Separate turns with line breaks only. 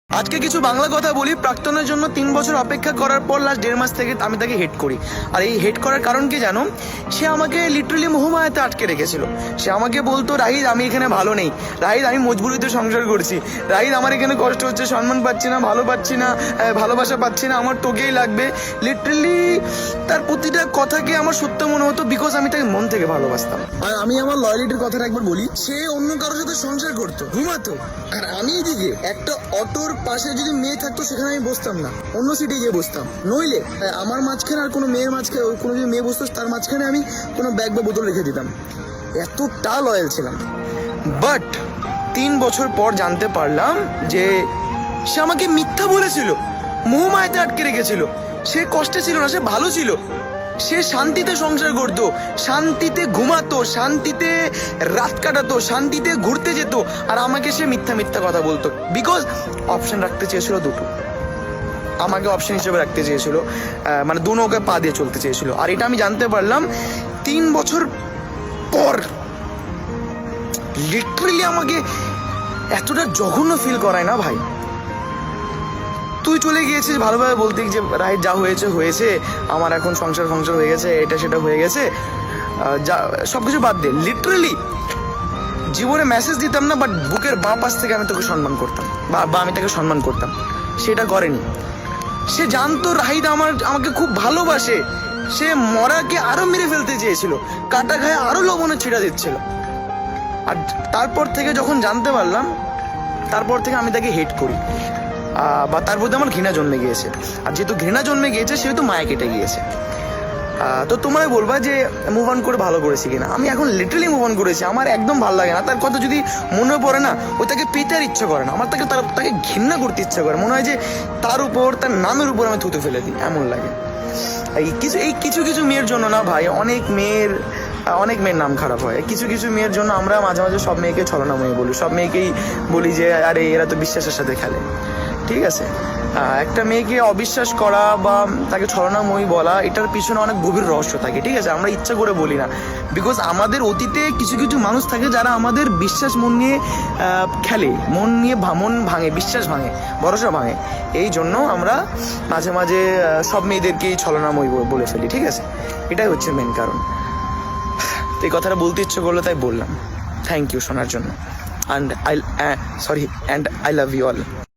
আজকে কিছু বাংলা কথা বলি। প্রাক্তনের জন্য 3 বছর অপেক্ষা করার পর লাস্ট 1.5 মাস থেকে আমি তাকে হেট করি। আর এই হেট করার কারণ কি জানো? সে আমাকে লিটারালি মোহমায়াতে আটকে রেখেছিল। সে আমাকে বলতো, রাহিদ আমি এখানে ভালো নেই, রাহিদ আমি মজবুরিতে সংসার করছি, রাহিদ আমার এখানে কষ্ট হচ্ছে, সম্মান পাচ্ছি না, ভালো পাচ্ছি না, ভালোবাসা পাচ্ছি না, আমার তোকেই লাগবে। লিটারালি তার প্রতিটা কথাকে আমার সত্য মনে হতো, বিকজ আমি তাকে মন থেকে ভালোবাসতাম। আর আমি আমার লয়ালিটির কথাটা একবার বলি, সে অন্য কারোর সাথে সংসার করতো, ঘুমাতো, আর আমি এদিকে একটা অটোর পাশে যদি মেয়ে থাকতো সেখানে আমি বসতাম না, অন্য সিটে গিয়ে বসতাম। নইলে আমার মাঝখানে আর কোনো মেয়ের মাঝখানে কোনো যদি মেয়ে বসতো তার মাঝখানে আমি কোনো ব্যাগ বা বোতল রেখে দিতাম। এতটা লয়াল ছিলাম। বাট 3 বছর পর জানতে পারলাম যে সে আমাকে মিথ্যা বলেছিল, মোহমায়াতে আটকে রেখেছিল। সে কষ্টে ছিল না, সে ভালো ছিল। সে শান্তিতে সংসার করতো, শান্তিতে ঘুমাতো, শান্তিতে রাত কাটাতো, শান্তিতে ঘুরতে যেত। আর আমাকে সে মিথ্যা মিথ্যা কথা বলতো, বিকজ অপশন রাখতে চেয়েছিল দুটো। আমাকে অপশন হিসেবে রাখতে চেয়েছিল, মানে দু নৌকায় পা দিয়ে চলতে চেয়েছিল। আর এটা আমি জানতে পারলাম 3 বছর পর। লিটারালি আমাকে এতটা জঘন্য ফিল করায় না ভাই। তুই চলে গিয়েছিস ভালোভাবে বলতে যে রাইট, যা হয়েছে হয়েছে, আমার এখন সংসার হয়ে গেছে, এটা সেটা হয়ে গেছে, যা সবকিছু বাদ দে। লিটারালি জীবনে মেসেজ দিতাম না, বাট বুকের বাঁ পাশ থেকে আমি তোকে সম্মান করতাম, বা আমি তাকে সম্মান করতাম। সেটা করেনি। সে জানতো রাহিদ আমাকে খুব ভালোবাসে। সে মরাকে আরো মেরে ফেলতে চেয়েছিল, কাটা খায় আরো লবণের ছিটা দিচ্ছিল। আর তারপর থেকে যখন জানতে পারলাম, তারপর থেকে আমি তাকে হেট করি, বা তার প্রতি আমার ঘৃণা জন্মে গিয়েছে। আর যেহেতু ঘৃণা জন্মে গিয়েছে সেহেতু মায়া কেটে গিয়েছে। তো তোমরা বলবা যে মুভ অন করে ভালো করেছি কিনা। আমি এখন লিটারালি মুভ অন করেছি। আমার একদম ভালো লাগে না তার কথা যদি মনে পড়ে না, ওই তাকে পেতে আর ইচ্ছা করে না। আমার তাকে ঘৃণা করতে ইচ্ছা করে। মনে হয় যে তার উপর, তার নামের উপর আমি থুতু ফেলে দিই, এমন লাগে। এই কিছু কিছু মেয়ের জন্য না ভাই, অনেক মেয়ের নাম খারাপ হয়। কিছু কিছু মেয়ের জন্য আমরা মাঝে মাঝে সব মেয়েকে ছলনাময়ী বলি, সব মেয়েকেই বলি যে আরে এরা তো বিশ্বাসের সাথে খেলে। ঠিক আছে, একটা মেয়েকে অবিশ্বাস করা বা তাকে ছলনাময়ী বলা, এটার পিছনে অনেক গভীর রহস্য থাকে। ঠিক আছে, আমরা ইচ্ছা করে বলি না, বিকজ আমাদের অতীতে কিছু কিছু মানুষ থাকে যারা আমাদের বিশ্বাস মন নিয়ে খেলে, মন ভাঙে, বিশ্বাস ভাঙে, ভরসা ভাঙে। এই জন্য আমরা মাঝে মাঝে সব মেয়েদেরকেই ছলনাময়ী বলে ফেলি। ঠিক আছে, এটাই হচ্ছে মেন কারণ। তো এই কথাটা বলতে ইচ্ছে করলো তাই বললাম। থ্যাংক ইউ শোনার জন্য, and I love you all.